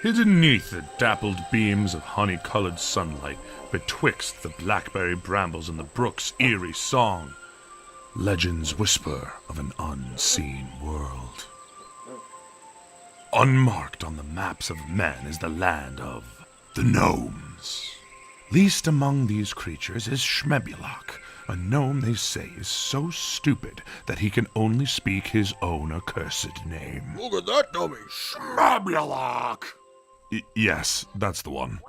Hidden 'neath the dappled beams of honey-colored sunlight, betwixt the blackberry brambles and the brook's eerie song, legends whisper of an unseen world. Unmarked on the maps of men is the land of the gnomes. Least among these creatures is Shmebulok, a gnome they say is so stupid that he can only speak his own accursed name. Look at that dummy, Shmebulok! Yes, that's the one.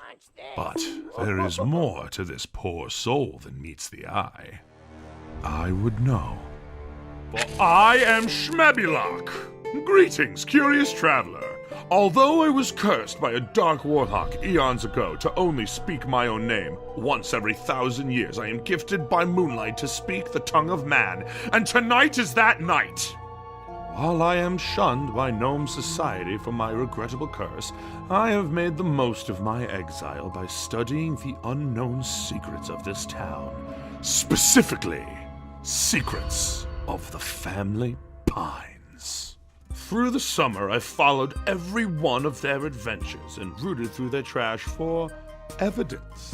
But there is more to this poor soul than meets the eye. I would know. For I am Shmebulok. Greetings, curious traveler. Although I was cursed by a dark warlock eons ago to only speak my own name, once every 1,000 years I am gifted by moonlight to speak the tongue of man, and tonight is that night. While I am shunned by gnome society for my regrettable curse, I have made the most of my exile by studying the unknown secrets of this town. Specifically, secrets of the family Pines. Through the summer, I followed every one of their adventures and rooted through their trash for evidence.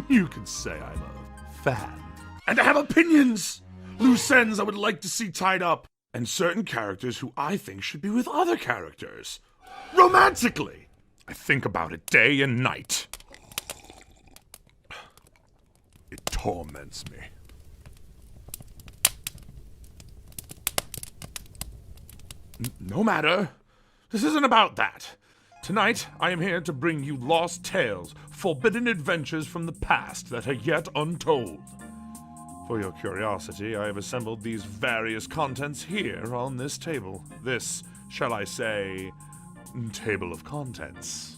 You could say I'm a fan. And I have opinions! Loose ends I would like to see tied up, and certain characters who I think should be with other characters. Romantically! I think about it day and night. It torments me. No matter. This isn't about that. Tonight, I am here to bring you lost tales, forbidden adventures from the past that are yet untold. For your curiosity, I have assembled these various contents here on this table. This, shall I say, table of contents.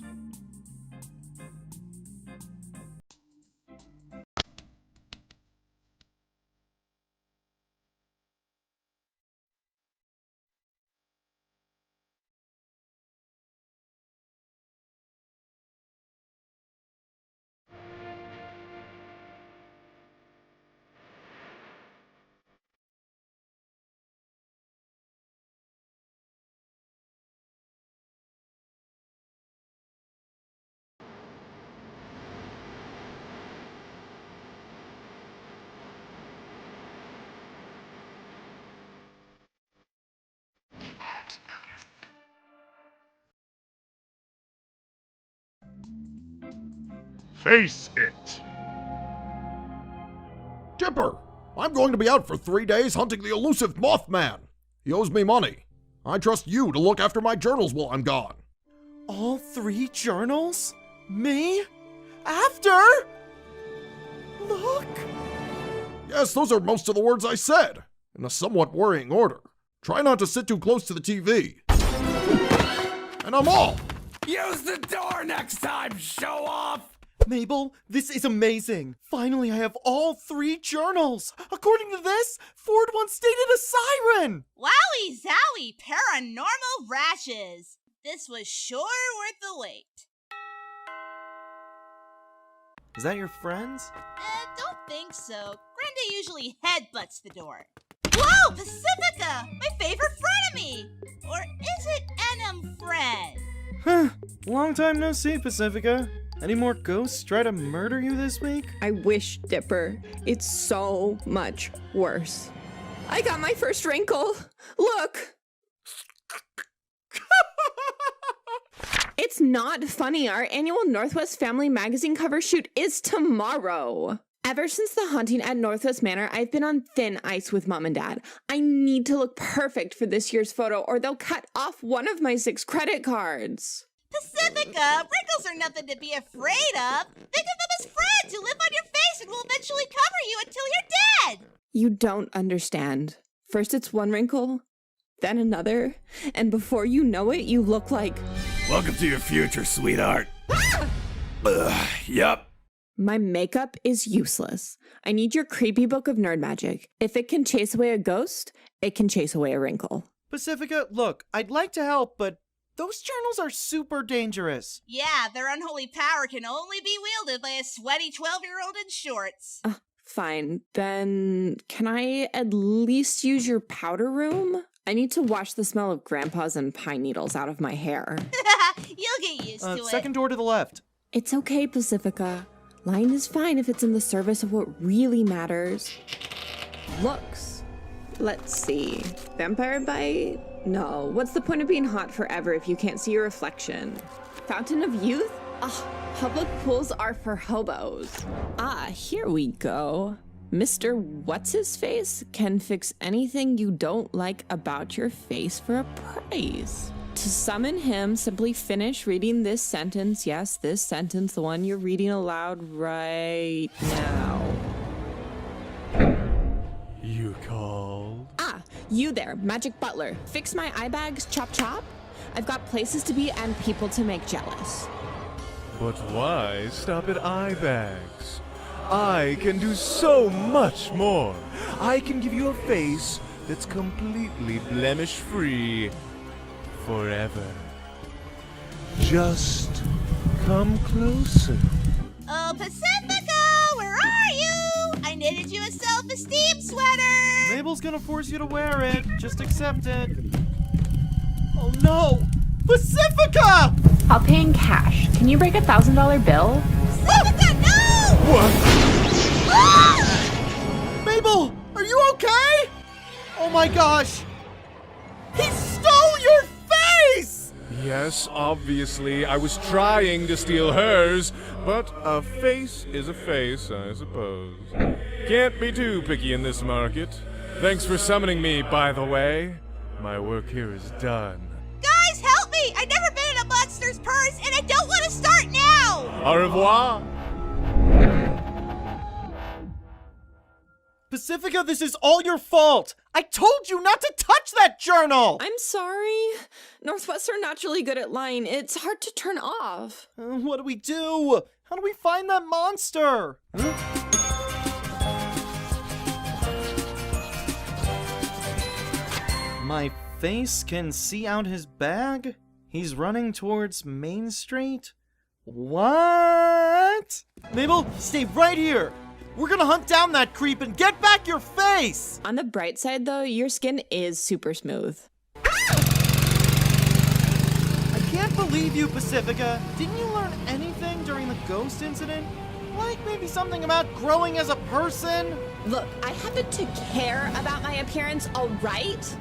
Face it. Dipper, I'm going to be out for 3 days hunting the elusive Mothman. He owes me money. I trust you to look after my journals while I'm gone. All 3 journals? Me? After? Look! Yes, those are most of the words I said, in a somewhat worrying order. Try not to sit too close to the TV. And I'm off! Use the door next time, show off! Mabel, this is amazing. Finally, I have all 3 journals. According to this, Ford once dated a siren. Wowie zowie, paranormal rashes. This was sure worth the wait. Is that your friends? Don't think so. Grenda usually headbutts the door. Whoa, Pacifica! My favorite frenemy! Or is it enum friend? Huh. Long time no see, Pacifica. Any more ghosts try to murder you this week? I wish, Dipper. It's so much worse. I got my first wrinkle. Look! It's not funny. Our annual Northwest Family Magazine cover shoot is tomorrow. Ever since the haunting at Northwest Manor, I've been on thin ice with Mom and Dad. I need to look perfect for this year's photo or they'll cut off one of my 6 credit cards. Pacifica, wrinkles are nothing to be afraid of. Think of them as friends who live on your face and will eventually cover you until you're dead. You don't understand. First it's one wrinkle, then another, and before you know it, you look like... Welcome to your future, sweetheart. Yup. My makeup is useless. I need your creepy book of nerd magic. If it can chase away a ghost, it can chase away a wrinkle. Pacifica, look, I'd like to help, but those journals are super dangerous. Yeah, their unholy power can only be wielded by a sweaty 12-year-old in shorts. Fine, then can I at least use your powder room? I need to wash the smell of grandpas and pine needles out of my hair. You'll get used to it. Second door to the left. It's okay, Pacifica. Lying is fine if it's in the service of what really matters. Looks. Let's see. Vampire bite? No. What's the point of being hot forever if you can't see your reflection? Fountain of youth? Ah, public pools are for hobos. Ah, here we go. Mr. What's-His-Face can fix anything you don't like about your face for a price. To summon him, simply finish reading this sentence. Yes, this sentence, the one you're reading aloud right now. You called? Ah, you there, Magic Butler. Fix my eye bags, chop chop? I've got places to be and people to make jealous. But why stop at eye bags? I can do so much more. I can give you a face that's completely blemish-free. Forever. Just come closer. Oh, Pacifica, where are you? I knitted you a self-esteem sweater. Mabel's gonna force you to wear it. Just accept it. Oh no! Pacifica! I'll pay in cash. Can you break $1,000 bill? Pacifica, no! What? Ah! Mabel, are you okay? Oh my gosh! He stole your face! Yes, obviously. I was trying to steal hers, but a face is a face, I suppose. Can't be too picky in this market. Thanks for summoning me, by the way. My work here is done. Guys, help me! I've never been in a monster's purse, and I don't want to start now! Au revoir. Pacifica, this is all your fault! I told you not to touch that journal! I'm sorry. Northwest are naturally good at lying. It's hard to turn off. What do we do? How do we find that monster? My face can see out his bag? He's running towards Main Street? What? Mabel, stay right here! We're gonna hunt down that creep and get back your face! On the bright side, though, your skin is super smooth. I can't believe you, Pacifica. Didn't you learn anything during the ghost incident? Like maybe something about growing as a person? Look, I happen to care about my appearance, all right?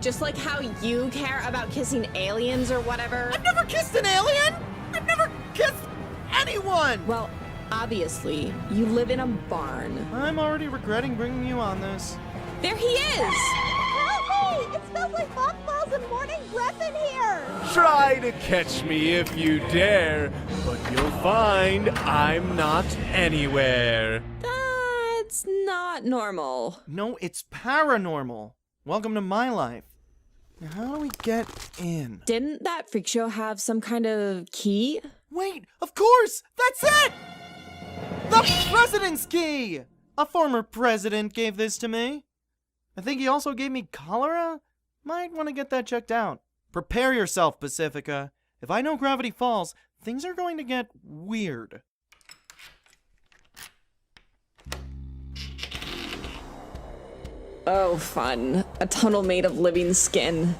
Just like how you care about kissing aliens or whatever. I've never kissed an alien! I've never kissed anyone! Well, obviously, you live in a barn. I'm already regretting bringing you on this. There he is! Hey! It smells like mothballs and morning breath in here! Try to catch me if you dare, but you'll find I'm not anywhere. That's not normal. No, it's paranormal. Welcome to my life. Now, how do we get in? Didn't that freak show have some kind of key? Wait, of course! That's it! The president's key! A former president gave this to me. I think he also gave me cholera. Might want to get that checked out. Prepare yourself, Pacifica. If I know gravity falls, things are going to get weird. Oh, fun. A tunnel made of living skin.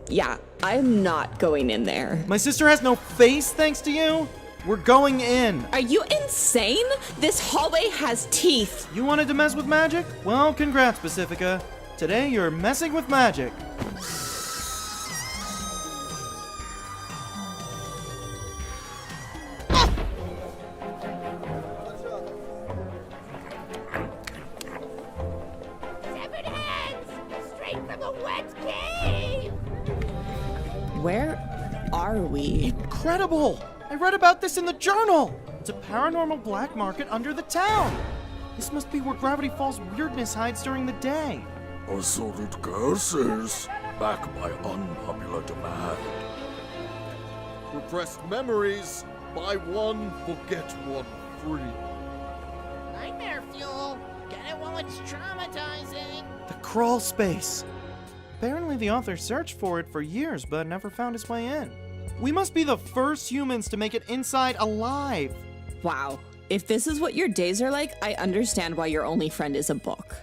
Yeah, I'm not going in there. My sister has no face thanks to you? We're going in. Are you insane? This hallway has teeth. You wanted to mess with magic? Well, congrats, Pacifica. Today you're messing with magic. Severed heads! Straight from the wet cave! Where are we? Incredible! I read about this in the journal! It's a paranormal black market under the town! This must be where Gravity Falls weirdness hides during the day. Assorted curses, back by unpopular demand. Repressed memories, buy one, forget one free. Nightmare fuel. Get it while it's traumatizing. The crawl space. Apparently the author searched for it for years but never found his way in. We must be the first humans to make it inside alive. Wow. If this is what your days are like, I understand why your only friend is a book.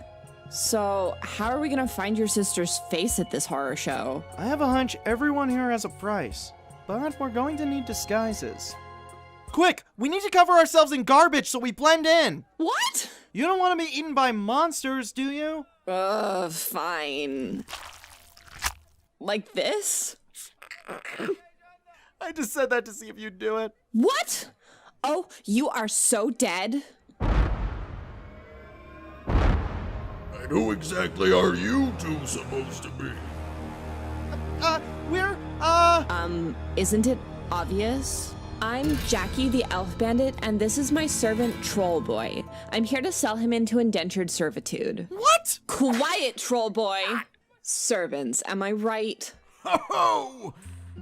So, how are we gonna find your sister's face at this horror show? I have a hunch everyone here has a price. but we're going to need disguises. Quick, we need to cover ourselves in garbage so we blend in. What? You don't want to be eaten by monsters, do you? Fine. Like this? I just said that to see if you'd do it. What? Oh, you are so dead. And who exactly are you two supposed to be? Isn't it obvious? I'm Jackie the Elf Bandit, and this is my servant Troll Boy. I'm here to sell him into indentured servitude. What? Quiet, Troll Boy! Servants, am I right? Ho-ho!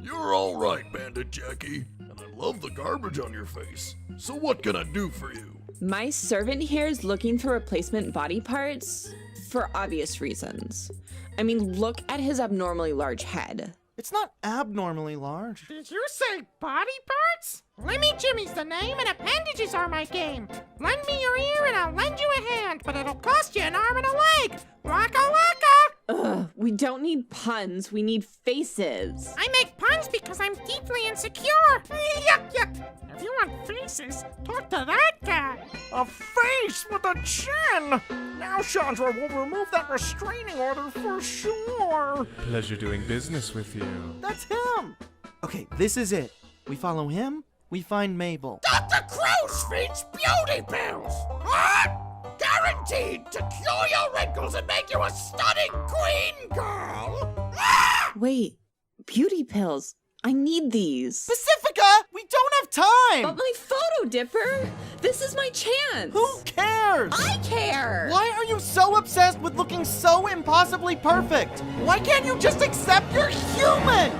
You're all right, Bandit Jackie. And I love the garbage on your face. So what can I do for you? My servant here is looking for replacement body parts for obvious reasons. I mean, look at his abnormally large head. It's not abnormally large. Did you say body parts? Lemmy Jimmy's the name and appendages are my game. Lend me your ear and I'll lend you a hand, but it'll cost you an arm and a leg. Waka waka! Ugh, we don't need puns, we need faces. I make puns because I'm deeply insecure. Yuck yuck. If you want faces, talk to that guy. A face with a chin! Now Chandra will remove that restraining order for sure. Pleasure doing business with you. That's him! Okay, this is it. We follow him, we find Mabel. Dr. Crow's Feet's beauty pills! What? Guaranteed to cure your wrinkles and make you a stunning queen girl! Ah! Wait, beauty pills. I need these. Pacifica! We don't have time! But my photo, Dipper! This is my chance! Who cares? I care! Why are you so obsessed with looking so impossibly perfect? Why can't you just accept you're human?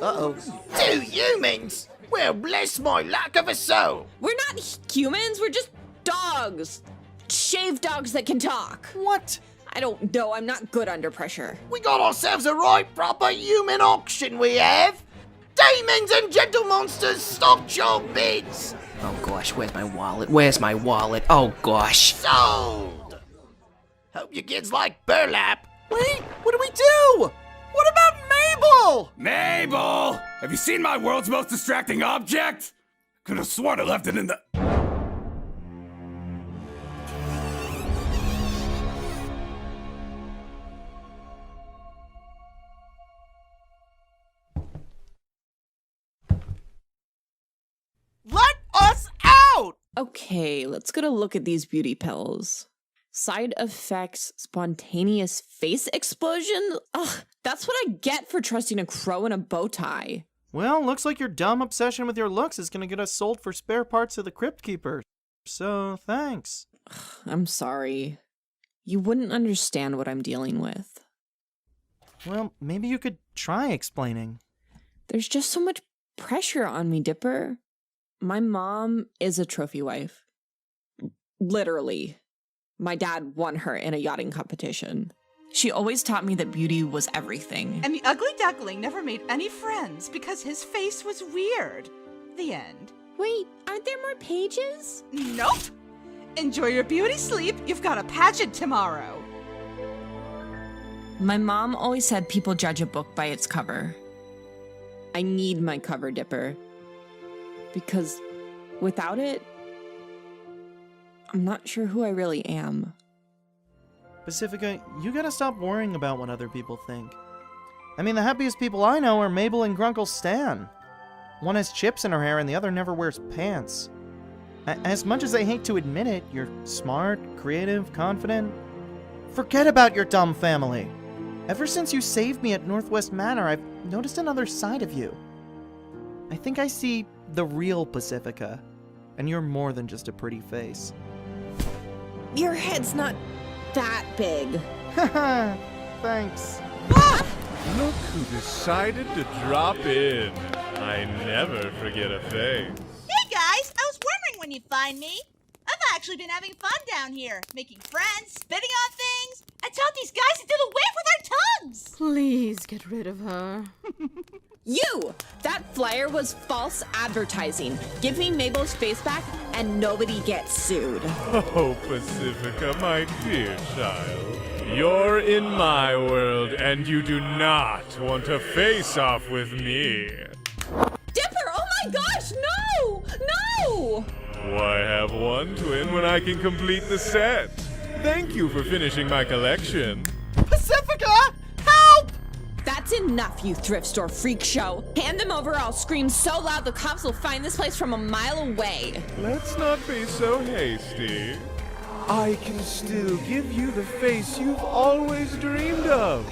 Uh-oh. Two humans? Well, bless my lack of a soul. We're not humans, we're just dogs. Shaved dogs that can talk. What? I don't know, I'm not good under pressure. We got ourselves a right proper human auction, we have. Demons and gentle monsters, stock your bids. Oh gosh, where's my wallet? Where's my wallet? Oh gosh. Sold. Hope your kids like burlap. Wait, what do we do? What about Mabel? Mabel! Have you seen my world's most distracting object? Could have sworn I left it in the... Let us out! Okay, let's get a look at these beauty pills. Side effects, spontaneous face explosion? Ugh, that's what I get for trusting a crow in a bow tie. Well, looks like your dumb obsession with your looks is gonna get us sold for spare parts of the Crypt Keeper. So, thanks. I'm sorry. You wouldn't understand what I'm dealing with. Well, maybe you could try explaining. There's just so much pressure on me, Dipper. My mom is a trophy wife. Literally. My dad won her in a yachting competition. She always taught me that beauty was everything. And the ugly duckling never made any friends because his face was weird. The end. Wait, aren't there more pages? Nope. Enjoy your beauty sleep. You've got a pageant tomorrow. My mom always said people judge a book by its cover. I need my cover, Dipper. Because without it, I'm not sure who I really am. Pacifica, you gotta stop worrying about what other people think. I mean, the happiest people I know are Mabel and Grunkle Stan. One has chips in her hair and the other never wears pants. As much as I hate to admit it, you're smart, creative, confident. Forget about your dumb family. Ever since you saved me at Northwest Manor, I've noticed another side of you. I think I see the real Pacifica, and you're more than just a pretty face. Your head's not that big. Haha, thanks. Look who decided to drop in. I never forget a face. Hey guys, I was wondering when you'd find me. I've actually been having fun down here, making friends, spitting on things. I taught these guys to do the whip with our tongues. Please get rid of her. You! That flyer was false advertising. Give me Mabel's face back and nobody gets sued. Oh, Pacifica, my dear child. You're in my world, and you do not want to face off with me. Dipper, oh my gosh, no! No! Why have one twin when I can complete the set? Thank you for finishing my collection. Pacifica! Help! That's enough, you thrift store freak show. Hand them over or I'll scream so loud the cops will find this place from a mile away. Let's not be so hasty. I can still give you the face you've always dreamed of.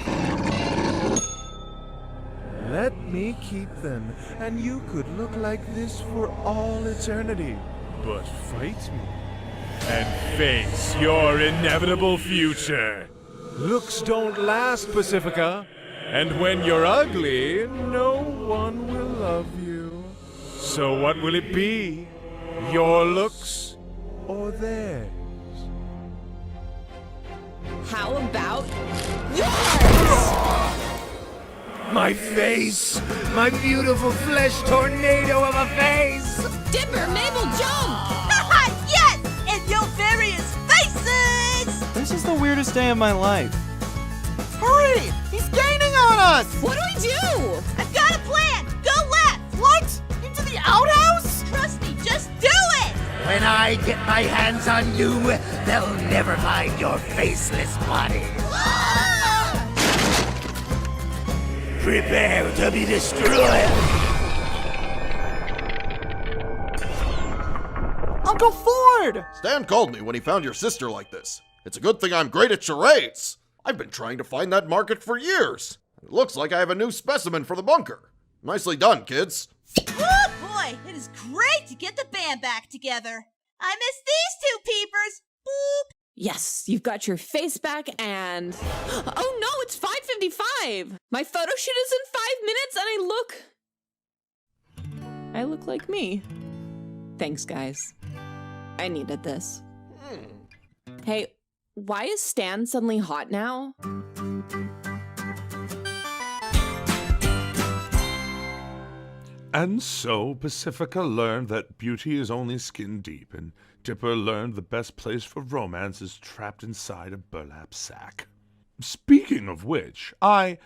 Let me keep them, and you could look like this for all eternity. But fight me, and face your inevitable future. Looks don't last, Pacifica. And when you're ugly, no one will love you. So what will it be? Your looks or theirs? How about yours? My face! My beautiful flesh tornado of a face! Dipper, Mabel, jump! Yes! And your various faces! This is the weirdest day of my life. Hurry! He's gaining on us! What do we do? I've got a plan! Go left! What? Into the outhouse? Trust me, just do it! When I get my hands on you, they'll never find your faceless body. Prepare to be destroyed. Uncle Ford! Stan called me when he found your sister like this. It's a good thing I'm great at charades. I've been trying to find that market for years. It looks like I have a new specimen for the bunker. Nicely done, kids. Oh boy, it is great to get the band back together. I miss these two peepers. Boop. Yes, you've got your face back and... Oh no, it's 5:55! My photo shoot is in 5 minutes and I look like me. Thanks, guys. I needed this. Hey, why is Stan suddenly hot now? And so Pacifica learned that beauty is only skin deep, and Dipper learned the best place for romance is trapped inside a burlap sack. Speaking of which, I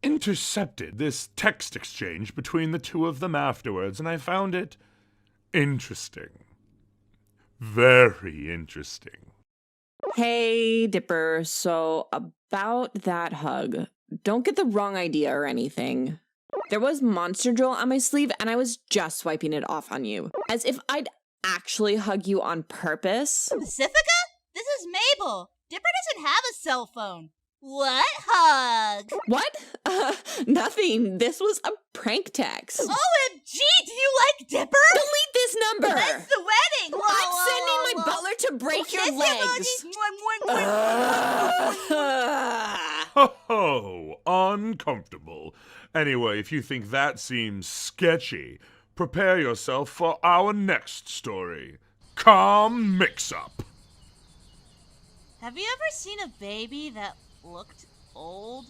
intercepted this text exchange between the two of them afterwards, and I found it interesting. Very interesting. Hey, Dipper, so about that hug. Don't get the wrong idea or anything. There was Monster Drill on my sleeve, and I was just swiping it off on you. As if I'd actually hug you on purpose. Pacifica? This is Mabel. Dipper doesn't have a cell phone. What hug? What? Nothing. This was a prank text. OMG, do you like Dipper? Delete this number! That's the wedding! I'm sending my butler to break your legs! Ho, uncomfortable. Anyway, if you think that seems sketchy, prepare yourself for our next story. Calm Mix-Up. Have you ever seen a baby that looked old?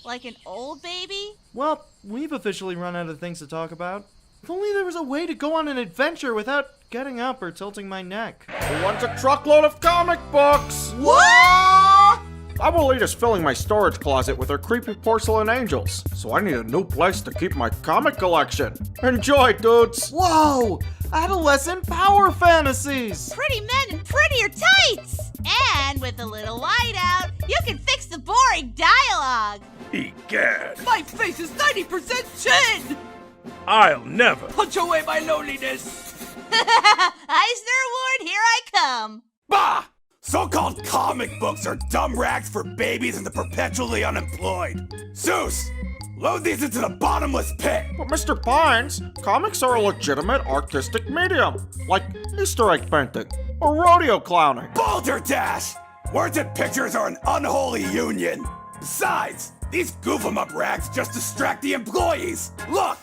Like an old baby? Well, we've officially run out of things to talk about. If only there was a way to go on an adventure without getting up or tilting my neck. Who wants a truckload of comic books? What? Abuelita's filling my storage closet with her creepy porcelain angels, so I need a new place to keep my comic collection. Enjoy, dudes! Whoa! Adolescent power fantasies! Pretty men in prettier tights! And with a little whiteout, you can fix the boring dialogue! Egad, My face is 90% chin! I'll never. Punch away my loneliness! Eisner Award, here I come! Bah! So-called comic books are dumb rags for babies and the perpetually unemployed. Zeus! Load these into the bottomless pit! But Mr. Pines, comics are a legitimate artistic medium, like Easter egg painting or rodeo clowning. Balderdash! Words and pictures are an unholy union. Besides, these goof-em-up rags just distract the employees. Look!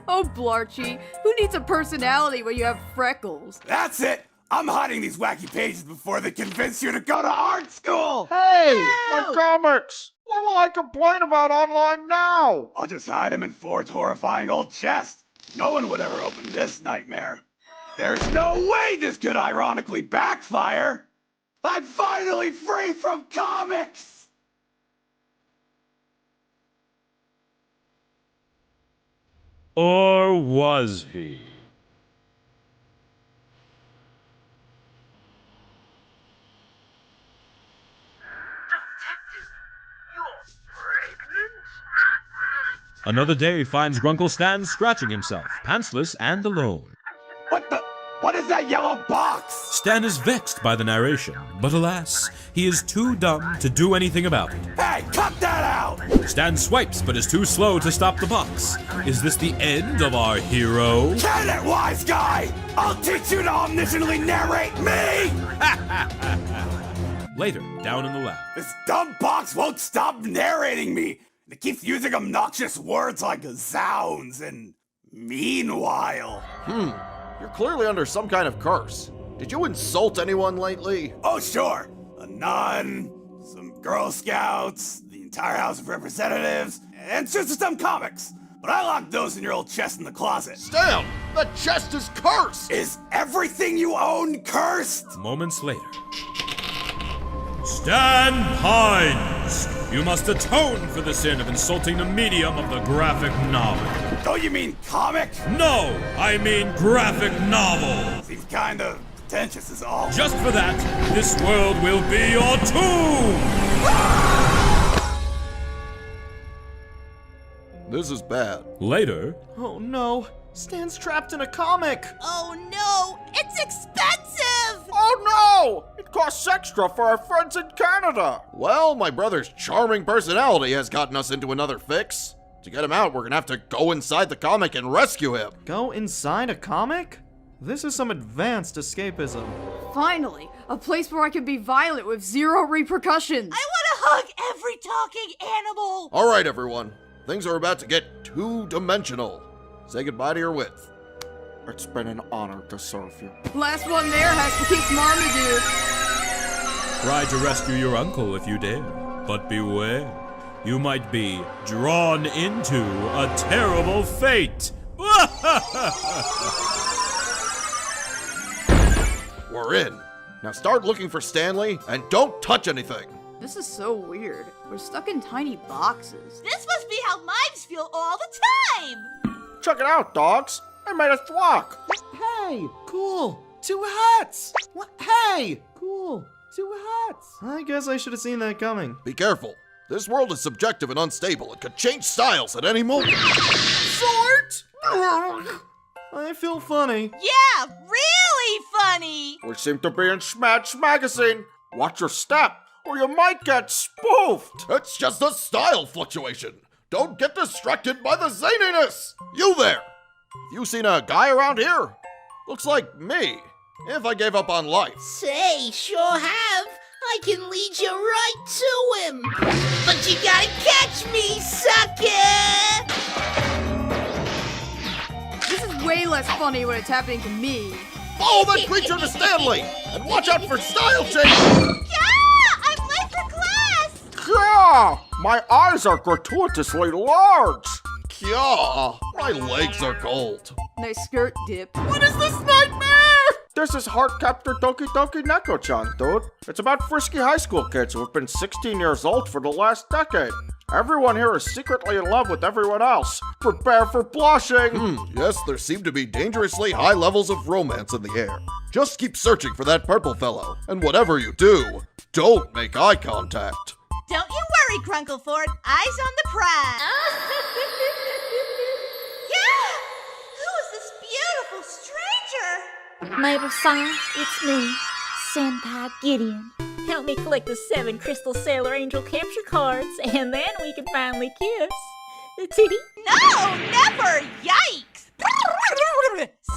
Oh, Blarchy, who needs a personality when you have freckles? That's it! I'm hiding these wacky pages before they convince you to go to art school! Hey, my comics! What will I complain about online now? I'll just hide them in Ford's horrifying old chest. No one would ever open this nightmare. There's no way this could ironically backfire! I'm finally free from comics! Or was he? Another day finds Grunkle Stan scratching himself, pantsless and alone. What is that yellow box? Stan is vexed by the narration, but alas, he is too dumb to do anything about it. Hey, cut that out! Stan swipes, but is too slow to stop the box. Is this the end of our hero? Get it, wise guy! I'll teach you to omnisciently narrate me! Later, down in the lab. This dumb box won't stop narrating me! It keeps using obnoxious words like zounds and meanwhile. You're clearly under some kind of curse. Did you insult anyone lately? Oh, sure. A nun, some Girl Scouts, the entire House of Representatives, and some comics. But I locked those in your old chest in the closet. Stan, the chest is cursed! Is everything you own cursed? Moments later. Stan Pines! You must atone for the sin of insulting the medium of the graphic novel. Oh, you mean comic? No, I mean graphic novel. Seems kind of pretentious is all. Just for that, this world will be your tomb! This is bad. Later. Oh no, Stan's trapped in a comic! Oh no, it's expensive! Oh no! It costs extra for our friends in Canada! Well, my brother's charming personality has gotten us into another fix. To get him out, we're gonna have to go inside the comic and rescue him. Go inside a comic? This is some advanced escapism. Finally, a place where I can be violent with zero repercussions. I want to hug every talking animal! All right, everyone. Things are about to get two-dimensional. Say goodbye to your width. It's been an honor to serve you. Last one there has to kiss Marmaduke. Try to rescue your uncle if you dare, but beware. You might be drawn into a terrible fate. We're in. Now start looking for Stanley and don't touch anything. This is so weird. We're stuck in tiny boxes. This must be how mimes feel all the time! Check it out, dogs. I made a thwack. Hey, cool. 2 hats. What? Hey, cool. 2 hats. I guess I should have seen that coming. Be careful. This world is subjective and unstable. It could change styles at any moment. Sort? I feel funny. Yeah, really funny! We seem to be in Smash Magazine. Watch your step, or you might get spoofed. It's just a style fluctuation. Don't get distracted by the zaniness. You there. Have you seen a guy around here? Looks like me. If I gave up on life. Say, sure have. I can lead you right to him. But you gotta catch me, sucker! This is way less funny when it's happening to me. Follow that creature to Stanley! And watch out for style change! Yeah! I'm late for class! Yeah! My eyes are gratuitously large. Kya! My legs are cold. Nice skirt dip. What is this nightmare? This is Heartcaptor Doki Doki Neko-chan, dude. It's about frisky high school kids who have been 16 years old for the last decade. Everyone here is secretly in love with everyone else. Prepare for blushing! Yes, there seem to be dangerously high levels of romance in the air. Just keep searching for that purple fellow. And whatever you do, don't make eye contact. Don't you worry, Crunklefoot. Eyes on the prize. Yeah! Who is this beautiful stranger? Neighbor-san, it's me, Senpai Gideon. Help me collect the 7 Crystal Sailor Angel capture cards, and then we can finally kiss. No, never! Yikes!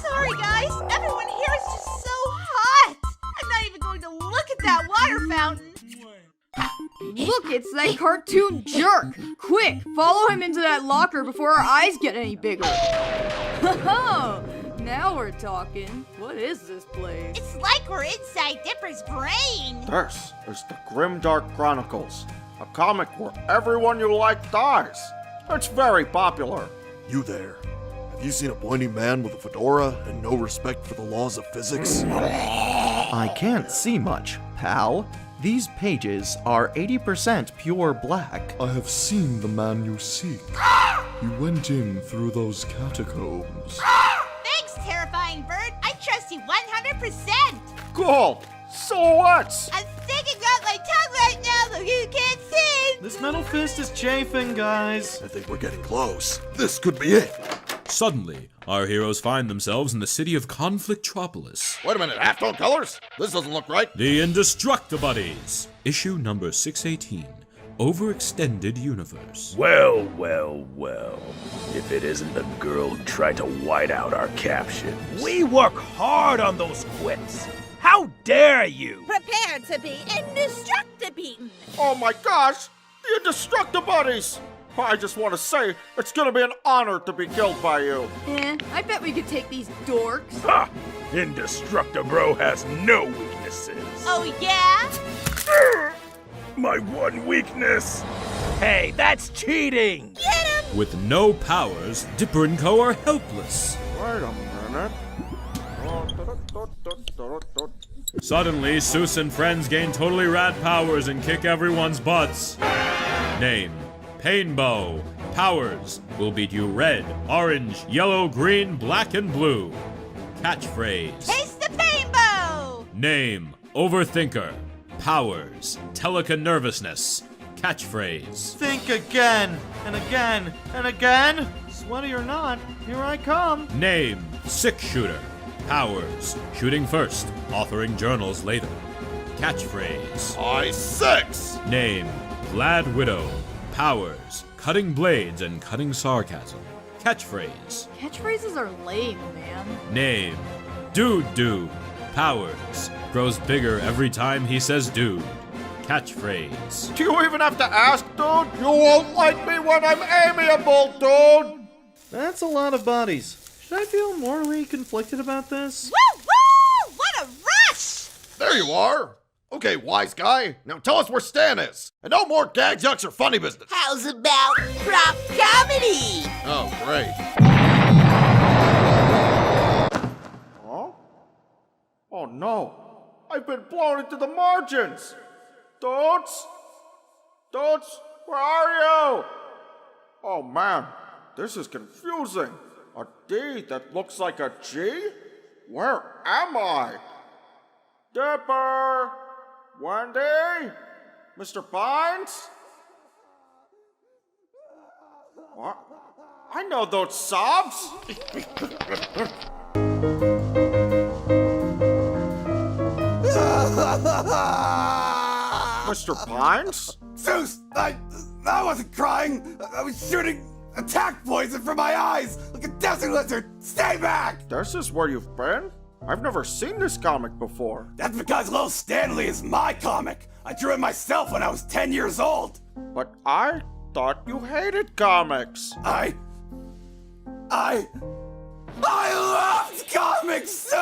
Sorry, guys. Everyone here is just so hot. I'm not even going to look at that water fountain. Look, it's that cartoon jerk! Quick, follow him into that locker before our eyes get any bigger. Now we're talking. What is this place? It's like we're inside Dipper's brain. This is the Grimdark Chronicles, a comic where everyone you like dies. It's very popular. You there. Have you seen a pointy man with a fedora and no respect for the laws of physics? I can't see much. pal. These pages are 80% pure black. I have seen the man you seek. He went in through those catacombs. Thanks, terrifying bird. I trust you 100%. Cool. Silhouettes. I'm sticking out my tongue right now so you can't see. This metal fist is chafing, guys. I think we're getting close. This could be it. Suddenly, our heroes find themselves in the city of Conflictropolis. Wait a minute, half-tone colors? This doesn't look right. The Indestructibuddies. Issue number 618. Overextended Universe. Well, well, well. If it isn't the girl who tried to white out our captions. We work hard on those quits. How dare you? Prepare to be indestructible. Oh my gosh, the Indestructibuddies! I just want to say, it's gonna be an honor to be killed by you. I bet we could take these dorks. Ha! Indestructibro has no weaknesses. Oh, yeah? My one weakness. Hey, that's cheating! Get him! With no powers, Dipper and Co. are helpless. Wait a minute. Suddenly, Seuss and friends gain totally rad powers and kick everyone's butts. Name: Painbow. Powers: will beat you red, orange, yellow, green, black, and blue. Catchphrase: Taste the painbow! Name: Overthinker. Powers: telekinervousness. Catchphrase: Think again, and again, and again. Sweaty or not, here I come. Name: Sick Shooter. Powers: shooting first, authoring journals later. Catchphrase: I-6! Name: Glad Widow. Powers: cutting blades and cutting sarcasm. Catchphrase: Catchphrases are lame, man. Name: Dude. Powers: grows bigger every time he says dude. Catchphrase: Do you even have to ask, dude? You won't like me when I'm amiable, dude! That's a lot of bodies. Should I feel morally conflicted about this? Woo woo! What a rush! There you are. Okay, wise guy. Now tell us where Stan is. And no more gag jokes or funny business. How's about prop comedy? Oh, great. Huh? Oh no. I've been blown into the margins. Dudes? Dudes, where are you? Oh man, this is confusing. A D that looks like a G? Where am I? Dipper! Wendy? Mr. Pines? What? I know those sobs! Mr. Pines? Zeus, I wasn't crying. I was shooting attack poison from my eyes like a dancing lizard. Stay back! This is where you've been? I've never seen this comic before. That's because Lil Stanley is my comic. I drew it myself when I was 10 years old. But I thought you hated comics. I loved comics so.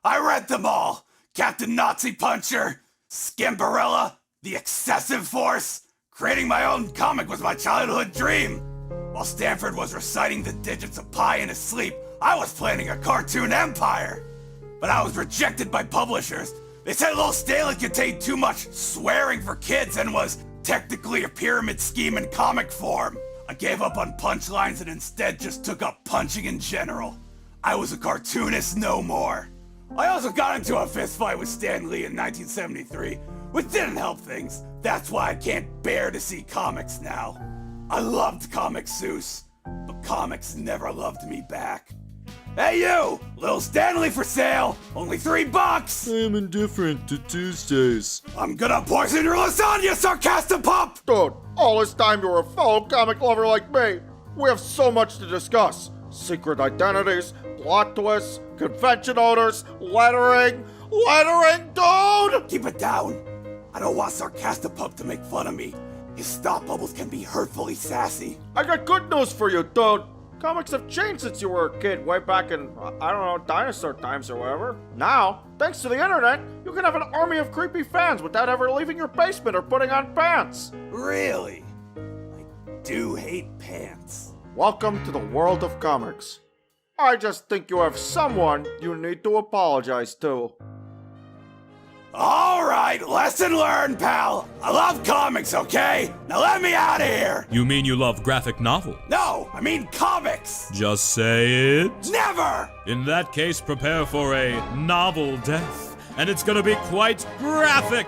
I read them all. Captain Nazi Puncher, Skimbarella, The Excessive Force. Creating my own comic was my childhood dream. While Stanford was reciting the digits of pi in his sleep, I was planning a cartoon empire. But I was rejected by publishers. They said Lil Stanley contained too much swearing for kids and was technically a pyramid scheme in comic form. I gave up on punchlines and instead just took up punching in general. I was a cartoonist no more. I also got into a fistfight with Stan Lee in 1973, which didn't help things. That's why I can't bear to see comics now. I loved comics, Zeus, but comics never loved me back. Hey you! Lil Stanley for sale! Only $3! I am indifferent to Tuesdays. I'm gonna poison your lasagna, sarcastic pup! Dude, all this time you were a fellow comic lover like me. We have so much to discuss. Secret identities, plot twists, convention owners, lettering, dude! Keep it down. I don't want sarcastic pup to make fun of me. His stop bubbles can be hurtfully sassy. I got good news for you, dude. Comics have changed since you were a kid way back in, I don't know, dinosaur times or whatever. Now, thanks to the internet, you can have an army of creepy fans without ever leaving your basement or putting on pants. Really? I do hate pants. Welcome to the world of comics. I just think you have someone you need to apologize to. All right, lesson learned, pal. I love comics, okay? Now let me out of here. You mean you love graphic novels? No, I mean comics. Just say it. Never! In that case, prepare for a novel death, and it's gonna be quite graphic.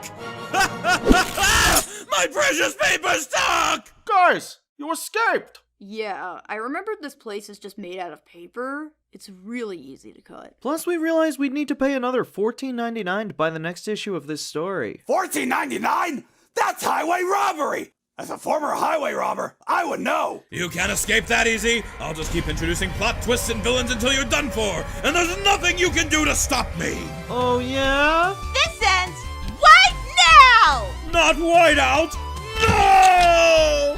My precious paper stock! Guys, you escaped! Yeah, I remembered this place is just made out of paper. It's really easy to cut. Plus, we realized we'd need to pay another $14.99 to buy the next issue of this story. $14.99? That's highway robbery! As a former highway robber, I would know. You can't escape that easy. I'll just keep introducing plot twists and villains until you're done for, and there's nothing you can do to stop me. Oh, yeah? This ends right now! Not white out! No!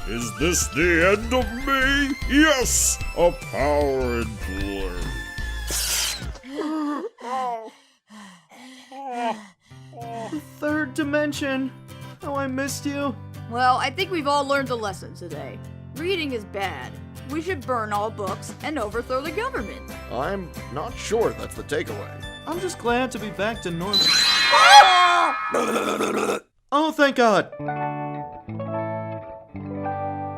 Is this the end of me? Yes! A power and The third dimension. Oh, I missed you. Well, I think we've all learned a lesson today. Reading is bad. We should burn all books and overthrow the government. I'm not sure that's the takeaway. I'm just glad to be back to normal. Oh, thank God.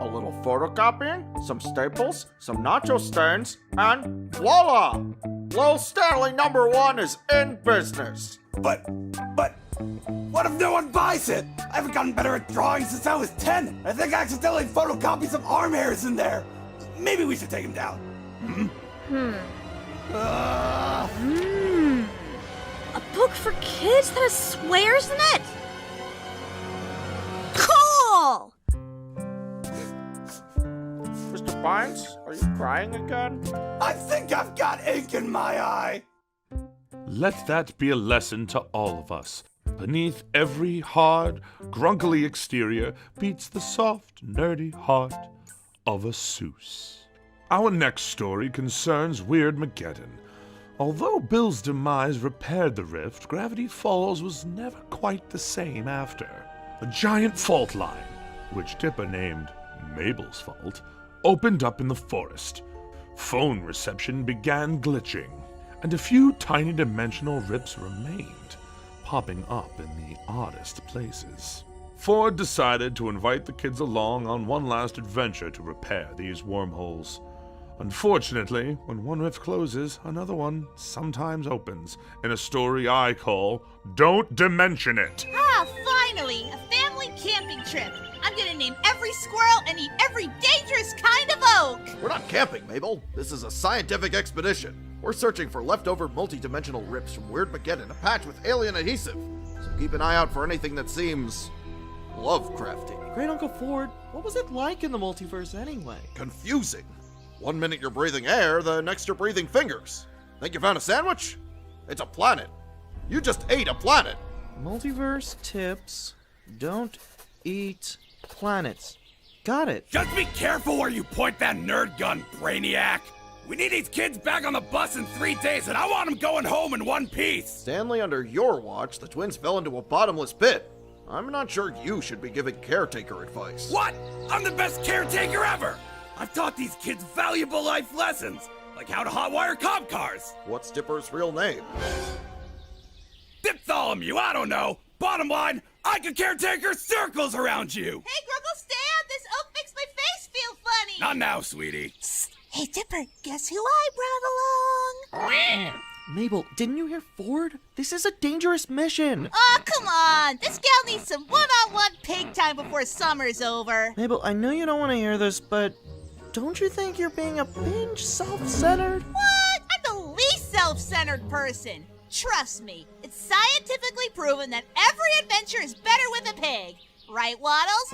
A little photocopying, some staples, some nacho stains, and voila! Lil Stanley #1 is in business. But, what if no one buys it? I haven't gotten better at drawing since I was 10. I think I accidentally photocopied some arm hairs in there. Maybe we should take him down. A book for kids that has swears in it? Cool! Mr. Bynes, are you crying again? I think I've got ink in my eye. Let that be a lesson to all of us. Beneath every hard, grunkly exterior beats the soft, nerdy heart of a Seuss. Our next story concerns Weirdmageddon. Although Bill's demise repaired the rift, Gravity Falls was never quite the same after. A giant fault line, which Dipper named Mabel's fault, opened up in the forest. Phone reception began glitching, and a few tiny dimensional rips remained, popping up in the oddest places. Ford decided to invite the kids along on one last adventure to repair these wormholes. Unfortunately, when one rift closes, another one sometimes opens, in a story I call Don't Dimension It. Ah, finally! A family camping trip! I'm gonna name every squirrel and eat every dangerous kind of oak! We're not camping, Mabel. This is a scientific expedition. We're searching for leftover multi-dimensional rips from Weirdmageddon, a patch with alien adhesive. So keep an eye out for anything that seems Lovecrafty. Great Uncle Ford, what was it like in the multiverse anyway? Confusing. 1 minute you're breathing air, the next you're breathing fingers. Think you found a sandwich? It's a planet. You just ate a planet. Multiverse tips: don't eat planets. Got it. Just be careful where you point that nerd gun, Brainiac. We need these kids back on the bus in 3 days, and I want them going home in one piece. Stanley, under your watch, the twins fell into a bottomless pit. I'm not sure you should be giving caretaker advice. What? I'm the best caretaker ever. I've taught these kids valuable life lessons, like how to hotwire cop cars. What's Dipper's real name? Diphtholomew, I don't know. Bottom line, I can caretaker circles around you. Hey, Grunkle Stan, this oak makes my face feel funny! Not now, sweetie. Hey, Dipper, guess who I brought along? Mabel, didn't you hear Ford? This is a dangerous mission. Aw, come on! This gal needs some one-on-one pig time before summer's over. Mabel, I know you don't want to hear this, but don't you think you're being a pinch self-centered? What? I'm the least self-centered person. Trust me, it's scientifically proven that every adventure is better with a pig. Right, Waddles?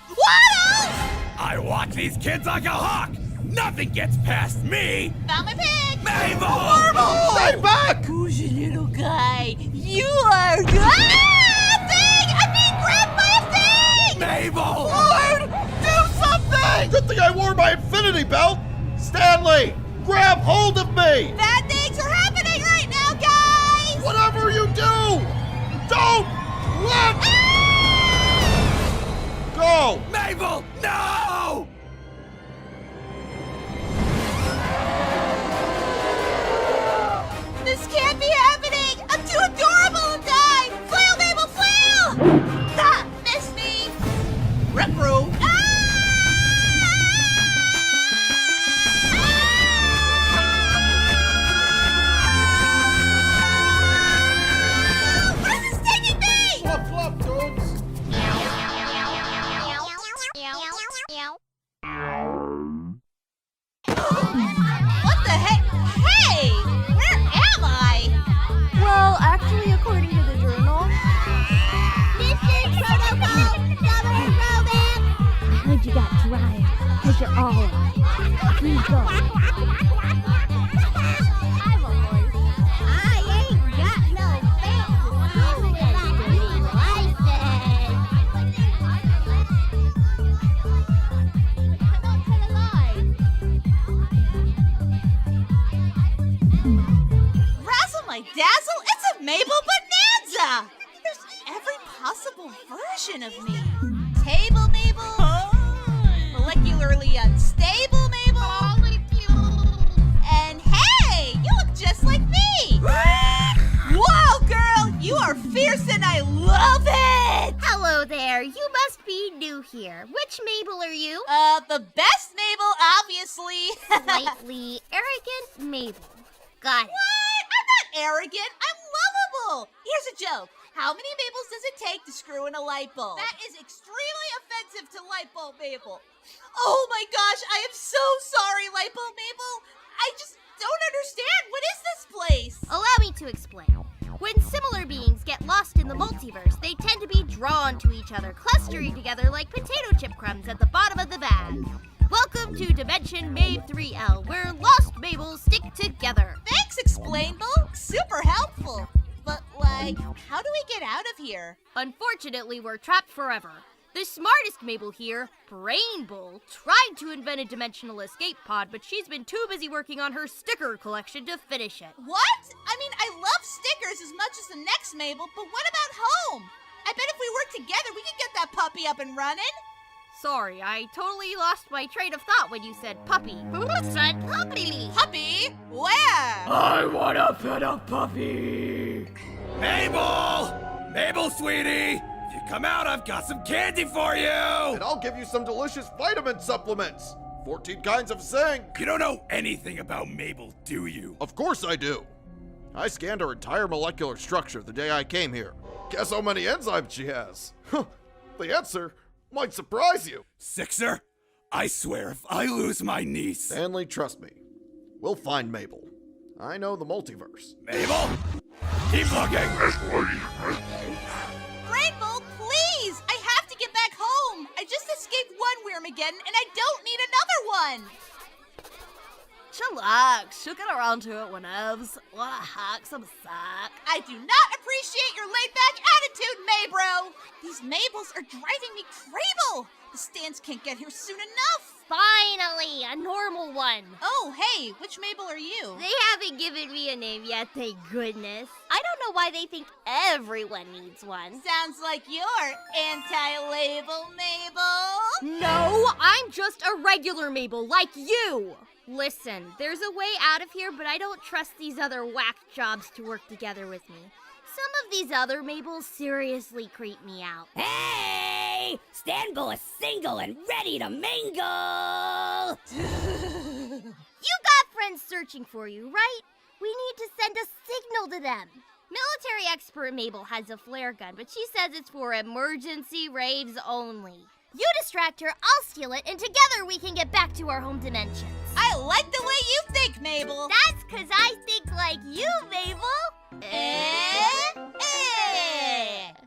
Waddles! I watch these kids like a hawk. Nothing gets past me. Found my pig! Mabel! Marble! Stay back! Who's your little guy? You are... Ah! Thing! I'm being grabbed by a thing! Mabel! Lord! Do something! Good thing I wore my infinity belt! Stanley! Grab hold of me! Bad things are happening right now, guys! Whatever you do! Don't let go! Mabel! No! This can't be happening! I'm too adorable to die! crying because you're all up. Please go. I ain't got no fancy Razzle my dazzle, it's a Mabel Bonanza! There's every possible version of me. Table Mabel, molecularly unstable Mabel, and hey, you look just like me! Whoa, girl, you are fierce and I love it! Hello there, you must be new here. Which Mabel are you? The best Mabel, obviously. Slightly arrogant Mabel. Got it. What? I'm not arrogant. I'm lovable. Here's a joke. How many Mabels does it take to screw in a light bulb? That is extremely offensive to light bulb Mabel. Oh my gosh, I am so sorry, light bulb Mabel. I just don't understand. What is this place? Allow me to explain. When similar beings get lost in the multiverse, they tend to be drawn to each other, clustering together like potato chip crumbs at the bottom of the bag. Welcome to Dimension Mabe 3L, where lost Mabels stick together. Thanks, Explainable. Super helpful. But, how do we get out of here? Unfortunately, we're trapped forever. The smartest Mabel here, Brain Bull, tried to invent a dimensional escape pod, but she's been too busy working on her sticker collection to finish it. What? I mean, I love stickers as much as the next Mabel, but what about home? I bet if we work together, we could get that puppy up and running. Sorry, I totally lost my train of thought when you said puppy. Who said puppy? Puppy? Where? I want to pet a puppy! Mabel! Mabel, sweetie! If you come out, I've got some candy for you! And I'll give you some delicious vitamin supplements. 14 kinds of zinc. You don't know anything about Mabel, do you? Of course I do. I scanned her entire molecular structure the day I came here. Guess how many enzymes she has? The answer might surprise you. Sixer, I swear if I lose my niece... Stanley, trust me. We'll find Mabel. I know the multiverse. Mabel? Keep looking! Rainbow, please! I have to get back home! I just escaped one Weirmageddon and I don't need another one! Chillax, she'll get around to it whenevs. Wanna hack some sack? I do not appreciate your laid-back attitude, Maybro! These Mabels are driving me crable! The stands can't get here soon enough! Finally, a normal one. Oh, hey, which Mabel are you? They haven't given me a name yet, thank goodness. I don't know why they think everyone needs one. Sounds like you're anti-label Mabel. No, I'm just a regular Mabel, like you. Listen, there's a way out of here, but I don't trust these other whack jobs to work together with me. Some of these other Mabels seriously creep me out. Hey! Stanbo is single and ready to mingle! You got friends searching for you, right? We need to send a signal to them. Military expert Mabel has a flare gun, but she says it's for emergency raves only. You distract her, I'll steal it, and together we can get back to our home dimensions. I like the way you think, Mabel. That's 'cause I think like you, Mabel.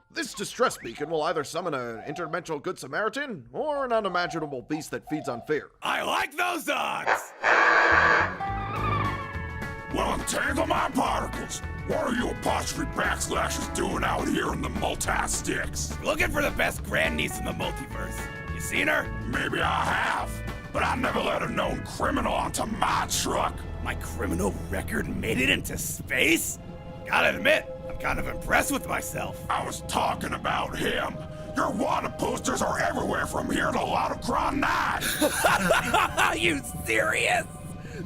This distress beacon will either summon an interdimensional good Samaritan or an unimaginable beast that feeds on fear. I like those odds! Well, untangle my particles. What are you apostrophe backslashes doing out here in the multi-sticks? Looking for the best grandniece in the multiverse. You seen her? Maybe I have, but I never let a known criminal onto my truck. My criminal record made it into space? Gotta admit, I'm kind of impressed with myself. I was talking about him. Your wanted posters are everywhere from here to Laudacron 9. You serious?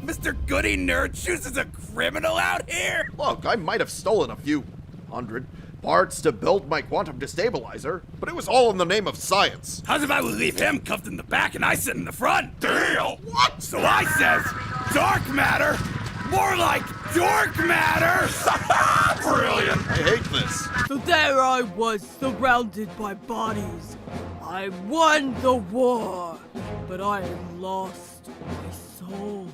Mr. Goody Nerd Shoes is a criminal out here? Look, I might have stolen a few 100 parts to build my quantum destabilizer, but it was all in the name of science. How's about we leave him cuffed in the back and I sit in the front? Deal! What? So I says, dark matter, more like dork matter! Brilliant! I hate this. So there I was, surrounded by bodies. I won the war, but I am lost my soul.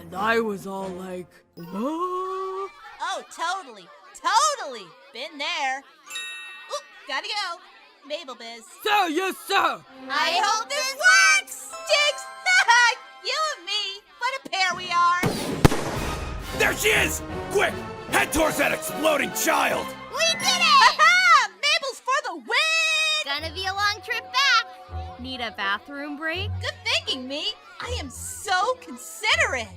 And I was all like, what? Oh, totally. Totally. Been there. Oop, gotta go. Mabel Biz. Sir, yes, sir. I hope this works! Jigs! You and me! What a pair we are! There she is! Quick, head towards that exploding child! We did it! Ha! Mabel's for the win! Gonna be a long trip back. Need a bathroom break? Good thinking, me. I am so considerate.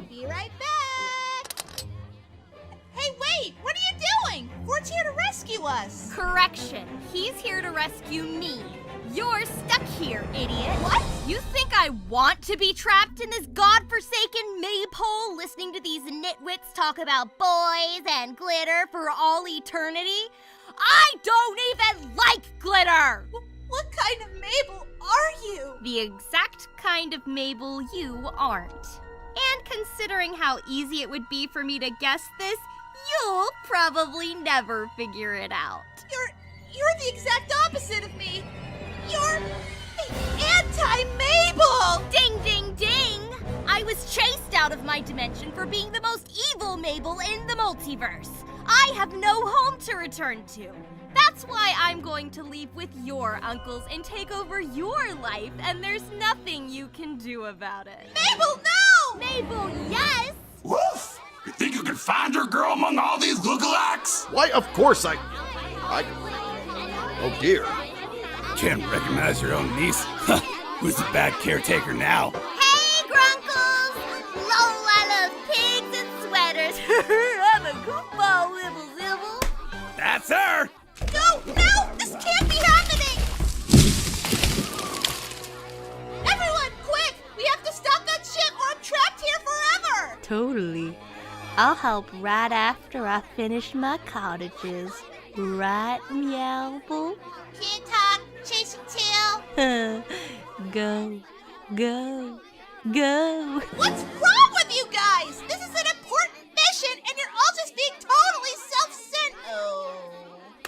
Be right back. Hey, wait! What are you doing? Ford's here to rescue us. Correction. He's here to rescue me. You're stuck here, idiot. What? You think I want to be trapped in this godforsaken maypole listening to these nitwits talk about boys and glitter for all eternity? I don't even like glitter! What kind of Mabel are you? The exact kind of Mabel you aren't. And considering how easy it would be for me to guess this, you'll probably never figure it out. You're the exact opposite of me. You're the anti-Mabel! Ding, ding, ding! I was chased out of my dimension for being the most evil Mabel in the multiverse. I have no home to return to. That's why I'm going to leave with your uncles and take over your life, and there's nothing you can do about it. Mabel, no! Mabel, yes! Woof! You think you can find your girl among all these lookalikes? Why, of course I... Oh dear. Can't recognize your own niece? Huh, who's the bad caretaker now? Hey, Grunkles! Lola loves pigs and sweaters. I'm a goofball, wibble zibble. That's her! No! This can't be happening! Everyone, quick! We have to stop that ship or I'm trapped here forever! Totally. I'll help right after I finish my cottages. Right, Meowable? Can't talk, chasing tail. Go, go, go. What's wrong with you guys? This is an important mission and you're all just being totally self-centered.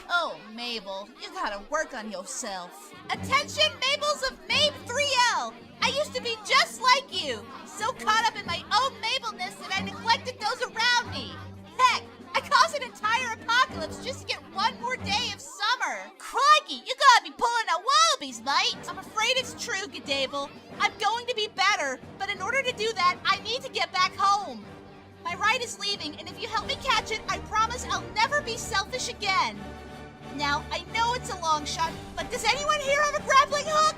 Oh, Mabel, you gotta work on yourself. Attention, Mabels of Mabe 3L. I used to be just like you. So caught up in my own Mabelness that I neglected those around me. Heck, I caused an entire apocalypse just to get one more day of summer. Crikey, you gotta be pulling out wallabies, mate. I'm afraid it's true, Gadable. I'm going to be better, but in order to do that, I need to get back home. My ride is leaving, and if you help me catch it, I promise I'll never be selfish again. Now, I know it's a long shot, but does anyone here have a grappling hook?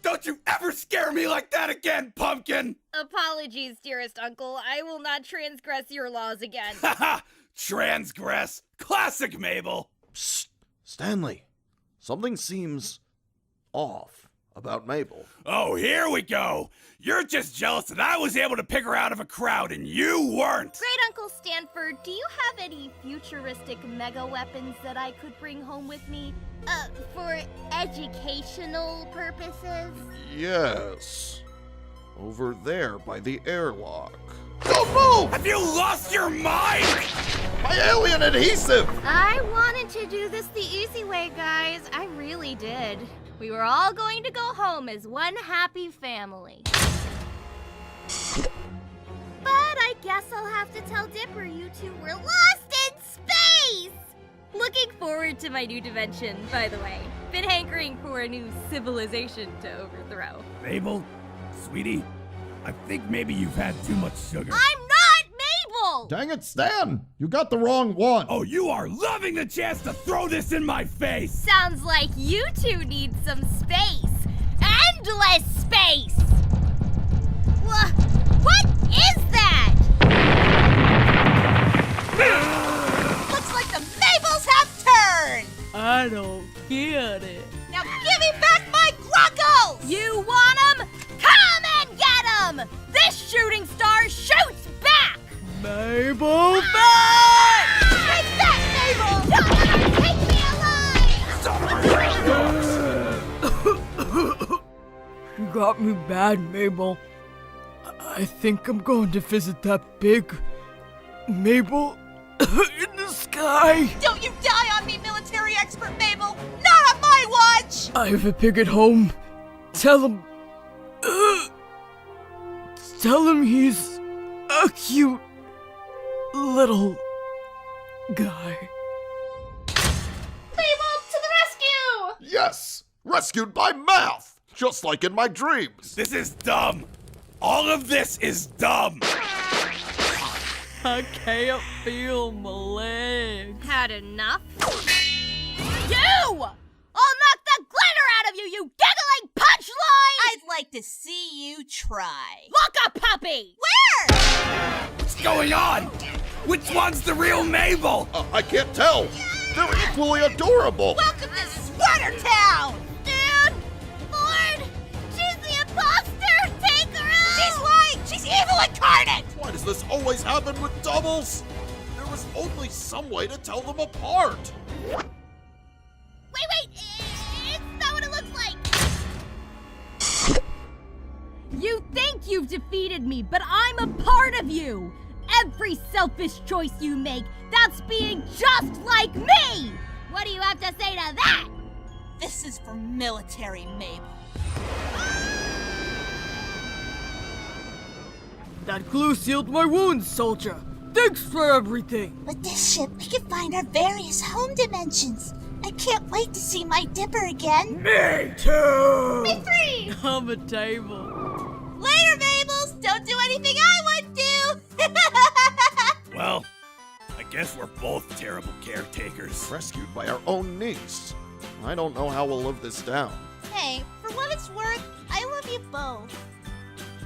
Don't you ever scare me like that again, pumpkin! Apologies, dearest uncle. I will not transgress your laws again. Haha! Transgress! Classic Mabel! Psst, Stanley. Something seems off about Mabel. Oh, here we go! You're just jealous that I was able to pick her out of a crowd and you weren't! Great Uncle Stanford, do you have any futuristic mega weapons that I could bring home with me? For educational purposes? Yes. Over there by the airlock. Don't move! Have you lost your mind? My alien adhesive! I wanted to do this the easy way, guys. I really did. We were all going to go home as one happy family. But I guess I'll have to tell Dipper you two were lost in space! Looking forward to my new dimension, by the way. Been hankering for a new civilization to overthrow. Mabel, sweetie, I think maybe you've had too much sugar. I'm not Mabel! Dang it, Stan! You got the wrong one! Oh, you are loving the chance to throw this in my face! Sounds like you two need some space. Endless space! What is that? Looks like the Mabels have turned! I don't get it. Now give me back my Grunkles! You want 'em? Come and get 'em! This shooting star shoots back! Mabel back! Take that, Mabel! Take me alive! You got me bad, Mabel. I think I'm going to visit that big Mabel in the sky. Don't you die on me, military expert Mabel! Not on my watch! I have a pig at home. Tell him he's a cute little guy. Mabel, Yes! Rescued by math! Just like in my dreams! This is dumb! All of this is dumb! I can't feel my legs. Had enough? You! I'll knock the glitter out of you, you giggling punchline! I'd like to see you try. Look a puppy! Where? What's going on? Which one's the real Mabel? I can't tell! They're equally adorable! Welcome to Sweater Town! Dude! Lord! She's the imposter! Take her out! She's lying! She's evil incarnate! Why does this always happen with doubles? There was only some way to tell them apart! Wait! It's not what it looks like! You think you've defeated me, but I'm a part of you! Every selfish choice you make, that's being just like me! What do you have to say to that? This is for military Mabel. That glue sealed my wounds, soldier. Thanks for everything. With this ship, we can find our various home dimensions. I can't wait to see my Dipper again. Me too. Me three. On the table. Later, Mabels! Don't do anything I would do! Well, I guess we're both terrible caretakers. Rescued by our own niece. I don't know how we'll live this down. Hey, for what it's worth, I love you both.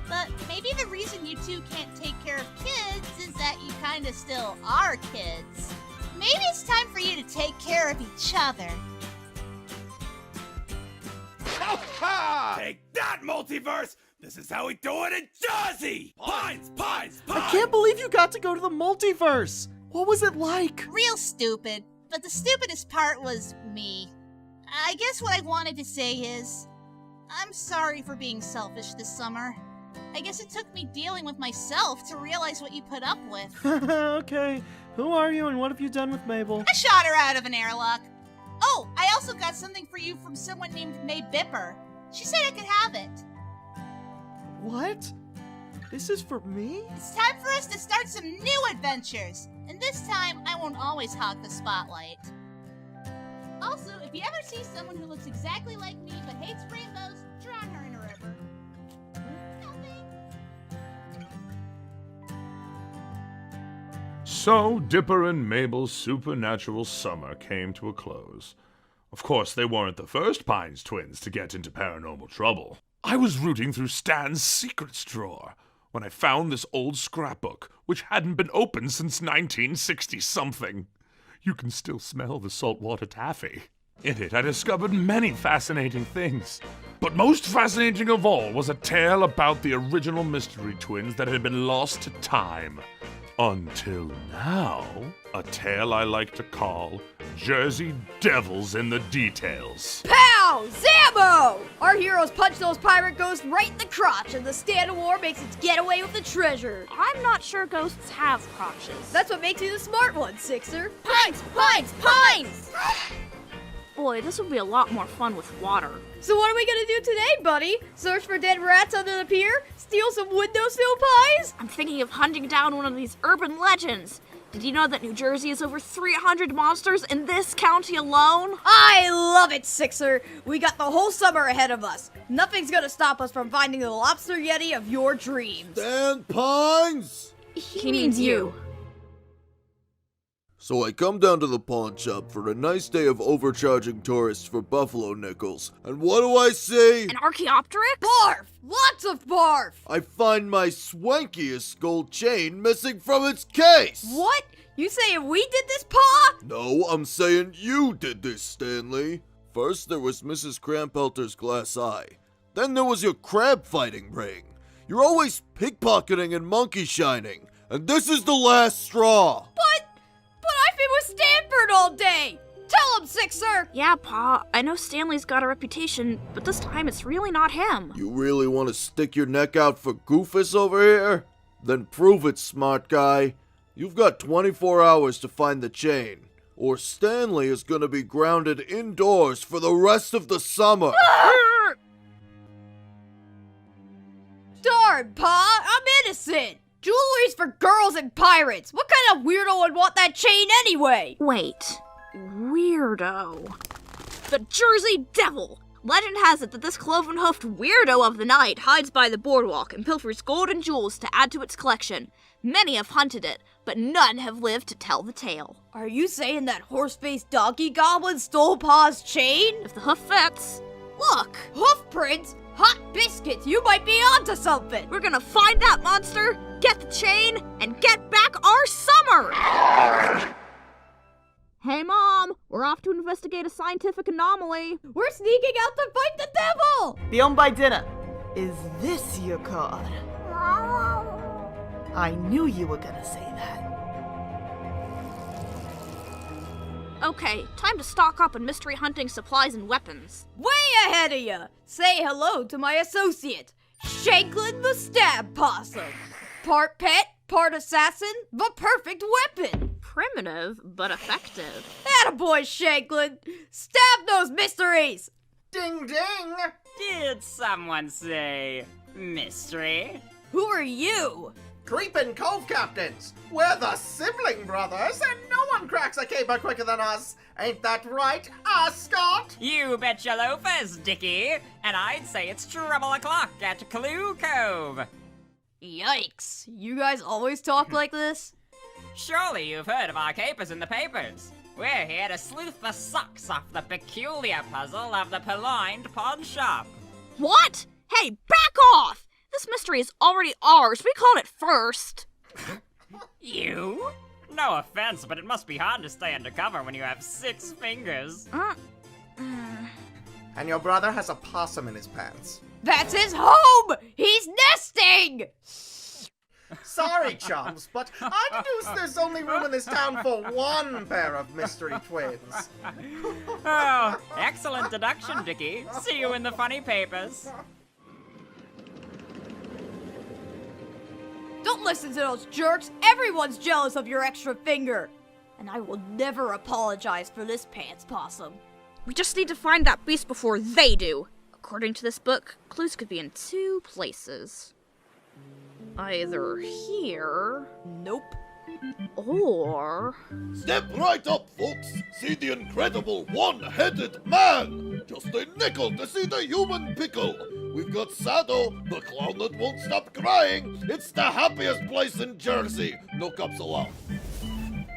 But maybe the reason you two can't take care of kids is that you kinda still are kids. Maybe it's time for you to take care of each other. Take that, multiverse! This is how we do it in Jersey! Pines! I can't believe you got to go to the multiverse! What was it like? Real stupid, but the stupidest part was me. I guess what I wanted to say is, I'm sorry for being selfish this summer. I guess it took me dealing with myself to realize what you put up with. Okay, who are you and what have you done with Mabel? I shot her out of an airlock. Oh, I also got something for you from someone named May Bipper. She said I could have it. What? This is for me? It's time for us to start some new adventures. And this time, I won't always hog the spotlight. Also, if you ever see someone who looks exactly like me but hates rainbows, drown her in a river. So, Dipper and Mabel's supernatural summer came to a close. Of course, they weren't the first Pines twins to get into paranormal trouble. I was rooting through Stan's secrets drawer when I found this old scrapbook, which hadn't been opened since 1960-something. You can still smell the saltwater taffy. In it, I discovered many fascinating things. But most fascinating of all was a tale about the original mystery twins that had been lost to time. Until now, a tale I like to call Jersey Devils in the Details. Pow! Zambo! Our heroes punch those pirate ghosts right in the crotch, and the stand of war makes its getaway with the treasure. I'm not sure ghosts have crotches. That's what makes you the smart one, Sixer. Pines! Pines! Pines! Boy, this would be a lot more fun with water. So what are we gonna do today, buddy? Search for dead rats under the pier? Steal some windowsill pies? I'm thinking of hunting down one of these urban legends. Did you know that New Jersey has over 300 monsters in this county alone? I love it, Sixer! We got the whole summer ahead of us. Nothing's gonna stop us from finding the lobster yeti of your dreams. Dan Pines! He means you. So I come down to the pawn shop for a nice day of overcharging tourists for buffalo nickels, and what do I see? An Archaeopteryx? Barf! Lots of barf! I find my swankiest gold chain missing from its case! What? You saying we did this, Pa? No, I'm saying you did this, Stanley. First there was Mrs. Krampelter's glass eye. Then there was your crab fighting ring. You're always pickpocketing and monkey shining, and this is the last straw. But I've been with Stanford all day! Tell him, Sixer! Yeah, Pa, I know Stanley's got a reputation, but this time it's really not him. You really want to stick your neck out for Goofus over here? Then prove it, smart guy. You've got 24 hours to find the chain, or Stanley is gonna be grounded indoors for the rest of the summer. Darn, Pa, I'm innocent! Jewelry's for girls and pirates. What kind of weirdo would want that chain anyway? Wait, weirdo. The Jersey Devil! Legend has it that this cloven-hoofed weirdo of the night hides by the boardwalk and pilfers gold and jewels to add to its collection. Many have hunted it, but none have lived to tell the tale. Are you saying that horse-faced donkey goblin stole Pa's chain? If the hoof fits. Look! Hoof prints? Hot biscuits, you might be onto something! We're gonna find that monster, get the chain, and get back our summer! Hey Mom, we're off to investigate a scientific anomaly. We're sneaking out to fight the devil! Be home by dinner. Is this your card? I knew you were gonna say that. Okay, time to stock up on mystery hunting supplies and weapons. Way ahead of ya! Say hello to my associate, Shanklin the Stab Possum. Part pet, part assassin, the perfect weapon. Primitive, but effective. Attaboy, Shanklin! Stab those mysteries! Ding ding! Did someone say mystery? Who are you? Creepin' Cove Captains! We're the sibling brothers, and no one cracks a caper quicker than us. Ain't that right, Scott? You bet your loafers, Dickie. And I'd say it's trouble o'clock at Clue Cove. Yikes. You guys always talk like this? Surely you've heard of our capers in the papers. We're here to sleuth the socks off the peculiar puzzle of the purloined pawn shop. What? Hey, back off! This mystery is already ours. We called it first. You? No offense, but it must be hard to stay undercover when you have 6 fingers. And your brother has a possum in his pants. That's his home! He's nesting! Sorry, chums, but I deduce there's only room in this town for one pair of mystery twins. Oh, excellent deduction, Dickie. See you in the funny papers. Don't listen to those jerks. Everyone's jealous of your extra finger. And I will never apologize for this pants, Possum. We just need to find that beast before they do. According to this book, clues could be in 2 places. Either here... Nope. Or... Step right up, folks. See the incredible one-headed man. Just a nickel to see the human pickle. We've got Sado, the clown that won't stop crying. It's the happiest place in Jersey. No cups allowed.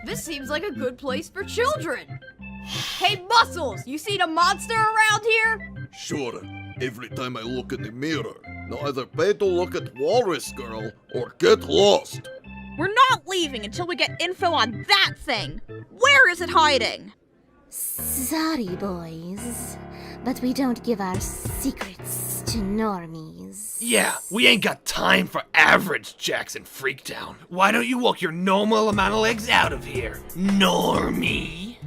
This seems like a good place for children. Hey, Muscles, you seen a monster around here? Sure. Every time I look in the mirror. Now either pay to look at Walrus Girl or get lost. We're not leaving until we get info on that thing. Where is it hiding? Sorry, boys, but we don't give our secrets to normies. Yeah, we ain't got time for average Jacks in Freaktown. Why don't you walk your normal amount of legs out of here, Normie?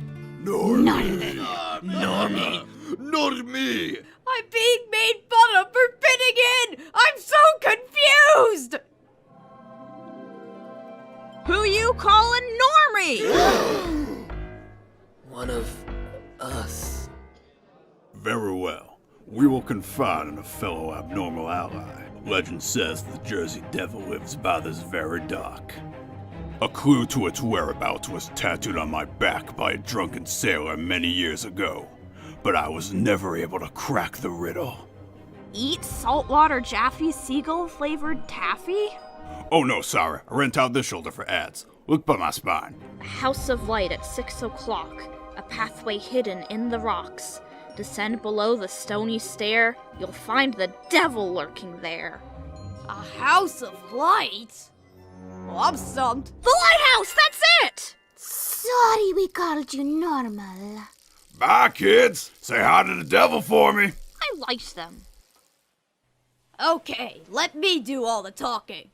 Normie. Normie. Normie. I'm being made fun of for fitting in! I'm so confused! Who you calling Normie? One of us. Very well. We will confide in a fellow abnormal ally. Legend says the Jersey Devil lives by this very dock. A clue to its whereabouts was tattooed on my back by a drunken sailor many years ago, but I was never able to crack the riddle. Eat saltwater Jaffe seagull-flavored taffy? Oh no, sorry. I rent out this shoulder for ads. Look by my spine. House of Light at 6 o'clock. A pathway hidden in the rocks. Descend below the stony stair. You'll find the devil lurking there. A house of light? Well, I'm stumped. The lighthouse! That's it! Sorry we called you normal. Bye, kids. Say hi to the devil for me. I liked them. Okay, let me do all the talking.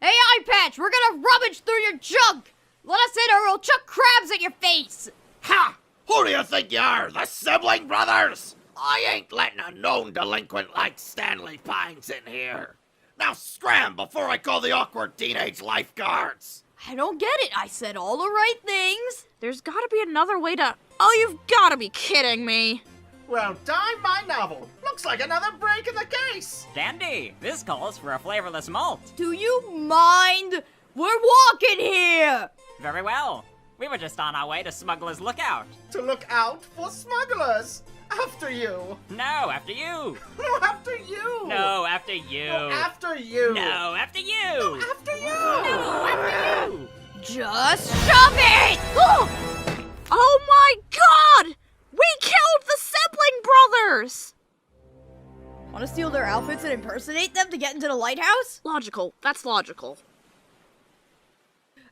Hey, Eye Patch, we're gonna rummage through your junk! Let us in or we'll chuck crabs at your face! Ha! Who do you think you are, the sibling brothers? I ain't letting a known delinquent like Stanley Pines in here. Now scram before I call the awkward teenage lifeguards. I don't get it. I said all the right things. There's gotta be another way to... Oh, you've gotta be kidding me. Well, dime my novel. Looks like another break in the case. Dandy, this calls for a flavorless malt. Do you mind? We're walking here. Very well. We were just on our way to Smuggler's Lookout. To look out for smugglers! After you! No, after you! No, after you! No, after you! No, after you! No, after you! No, after you! No, after you! Just shove it! Oh my god! We killed the sibling brothers! Want to steal their outfits and impersonate them to get into the lighthouse? Logical. That's logical.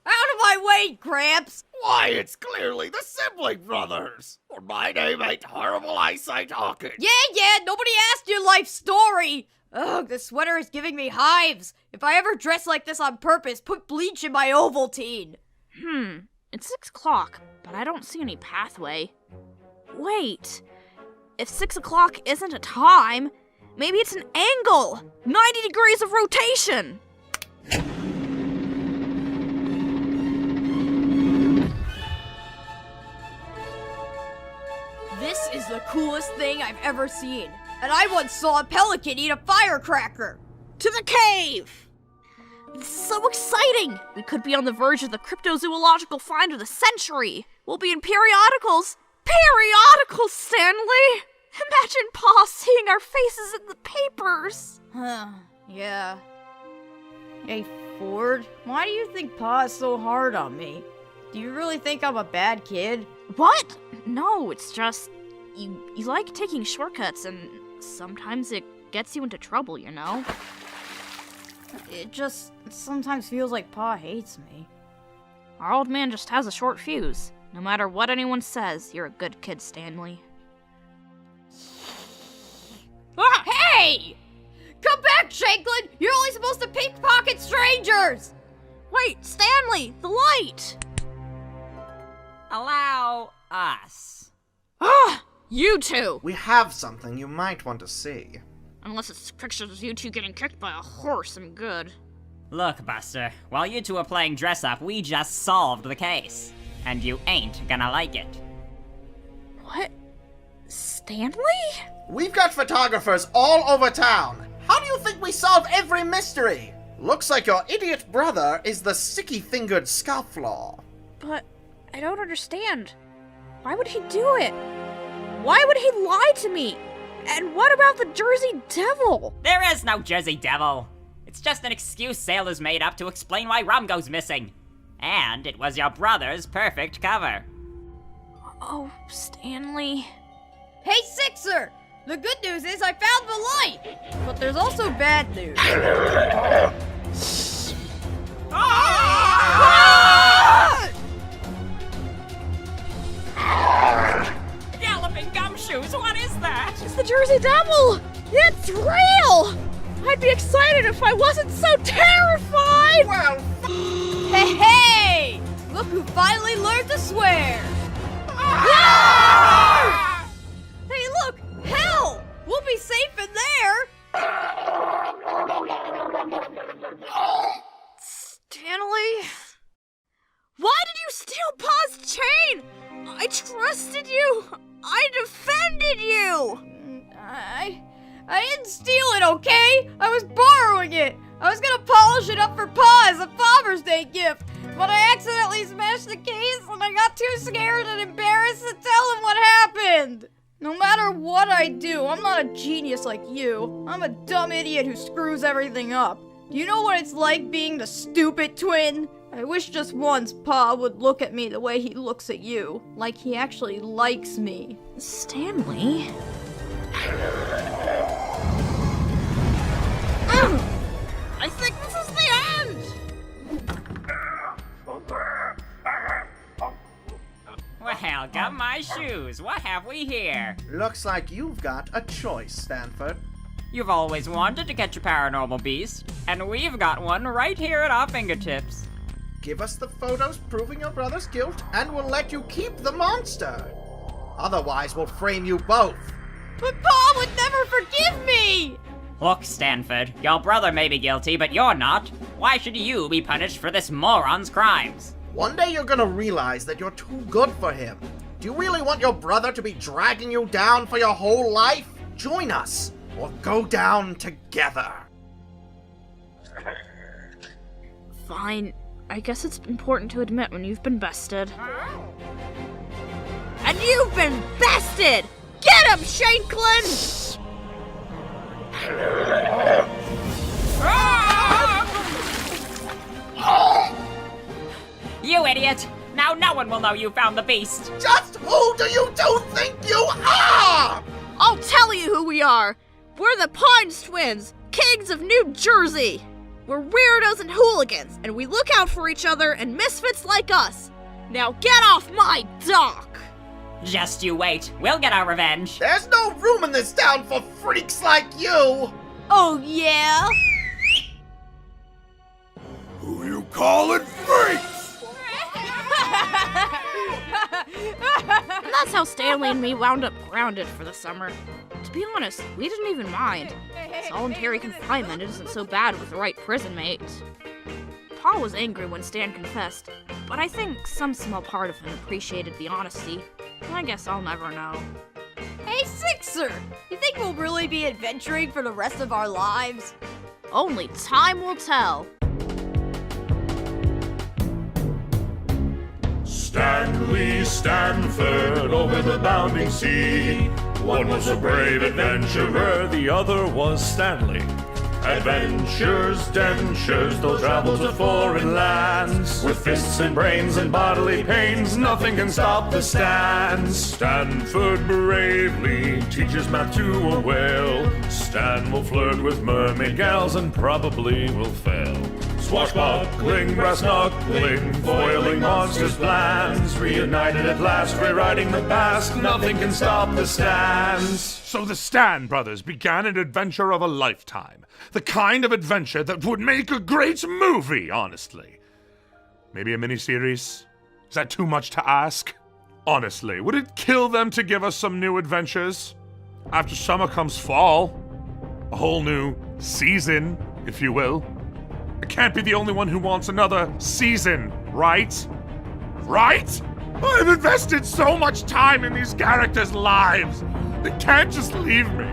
Out of my way, Gramps! Why, it's clearly the sibling brothers! Or my name ain't Horrible Eyesight Hawkins. Yeah, nobody asked your life story! Ugh, this sweater is giving me hives. If I ever dress like this on purpose, put bleach in my Ovaltine. It's 6 o'clock, but I don't see any pathway. Wait, if 6 o'clock isn't a time, maybe it's an angle! 90 degrees of rotation! This is the coolest thing I've ever seen. And I once saw a pelican eat a firecracker. To the cave! This is so exciting! We could be on the verge of the cryptozoological find of the century! We'll be in periodicals! Periodicals, Stanley! Imagine Pa seeing our faces in the papers! Yeah. Hey, Ford, why do you think Pa is so hard on me? Do you really think I'm a bad kid? What? No, it's just... You like taking shortcuts, and sometimes it gets you into trouble, you know? It just sometimes feels like Pa hates me. Our old man just has a short fuse. No matter what anyone says, you're a good kid, Stanley. Hey! Come back, Shanklin! You're only supposed to pickpocket strangers! Wait, Stanley! The light! Allow us. You two! We have something you might want to see. Unless it's pictures of you two getting kicked by a horse, I'm good. Look, Buster, while you two are playing dress-up, we just solved the case. And you ain't gonna like it. What? Stanley? We've got photographers all over town. How do you think we solve every mystery? Looks like your idiot brother is the sicky-fingered scofflaw. But I don't understand. Why would he do it? Why would he lie to me? And what about the Jersey Devil? There is no Jersey Devil. It's just an excuse sailors made up to explain why rum goes missing. And it was your brother's perfect cover. Oh, Stanley. Hey, Sixer! The good news is I found the light! But there's also bad news. Galloping gumshoes, what is that? It's the Jersey Devil! It's real! I'd be excited if I wasn't so terrified! Well, Hey! Look who finally learned to swear! Hey, look! Hell! We'll be safe in there! Stanley? Why did you steal Pa's chain? I trusted you! I defended you! I didn't steal it, okay? I was borrowing it! I was gonna polish it up for Pa as a Father's Day gift, but I accidentally smashed the case and I got too scared and embarrassed to tell him what happened! No matter what I do, I'm not a genius like you. I'm a dumb idiot who screws everything up. Do you know what it's like being the stupid twin? I wish just once Pa would look at me the way he looks at you. Like he actually likes me. Stanley? I think this is the end! Well, got my shoes. What have we here? looks like you've got a choice, Stanford. You've always wanted to catch a paranormal beast, and we've got one right here at our fingertips. Give us the photos proving your brother's guilt, and we'll let you keep the monster. Otherwise, we'll frame you both. But Pa would never forgive me! Look, Stanford, your brother may be guilty, but you're not. Why should you be punished for this moron's crimes? One day you're gonna realize that you're too good for him. Do you really want your brother to be dragging you down for your whole life? Join us, or go down together. Fine. I guess it's important to admit when you've been bested. And you've been bested! Get him, Shanklin! You idiot! Now no one will know you found the beast! Just who do you two think you are? I'll tell you who we are! We're the Pines Twins, kings of New Jersey! We're weirdos and hooligans, and we look out for each other and misfits like us! Now get off my dock! Just you wait, we'll get our revenge! There's no room in this town for freaks like you! Oh yeah? Who you calling freaks? And that's how Stanley and me wound up grounded for the summer. To be honest, we didn't even mind. Solitary confinement isn't so bad with the right prison mates. Pa was angry when Stan confessed, but I think some small part of him appreciated the honesty. I guess I'll never know. Hey, Sixer! You think we'll really be adventuring for the rest of our lives? Only time will tell. Stanley Stanford over the bounding sea. One was a brave adventurer, the other was Stanley. Adventures, dentures, they'll travel to foreign lands. With fists and brains and bodily pains, nothing can stop the Stans. Stanford bravely teaches math to a whale. Stan will flirt with mermaid gals and probably will fail. Swashbuckling, brass knuckling, foiling monsters' plans. Reunited at last, rewriting the past, nothing can stop the Stans. So the Stan brothers began an adventure of a lifetime. The kind of adventure that would make a great movie, honestly. Maybe a miniseries? Is that too much to ask? Honestly, would it kill them to give us some new adventures? After summer comes fall. A whole new season, if you will. I can't be the only one who wants another season, right? Right? I've invested so much time in these characters' lives. They can't just leave me.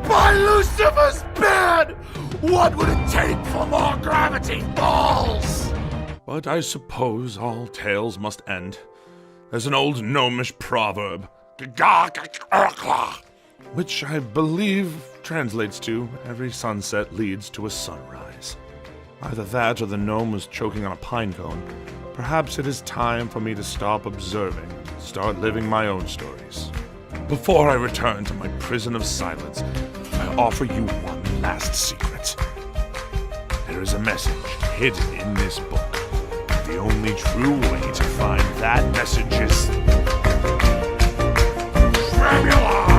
By Lucifer's bed! What would it take for more Gravity Falls? But I suppose all tales must end. There's an old gnomish proverb, which I believe translates to, every sunset leads to a sunrise. Either that or the gnome was choking on a pine cone. Perhaps it is time for me to stop observing and start living my own stories. Before I return to my prison of silence, I offer you one last secret. There is a message hidden in this book. The only true way to find that message is... Tremula!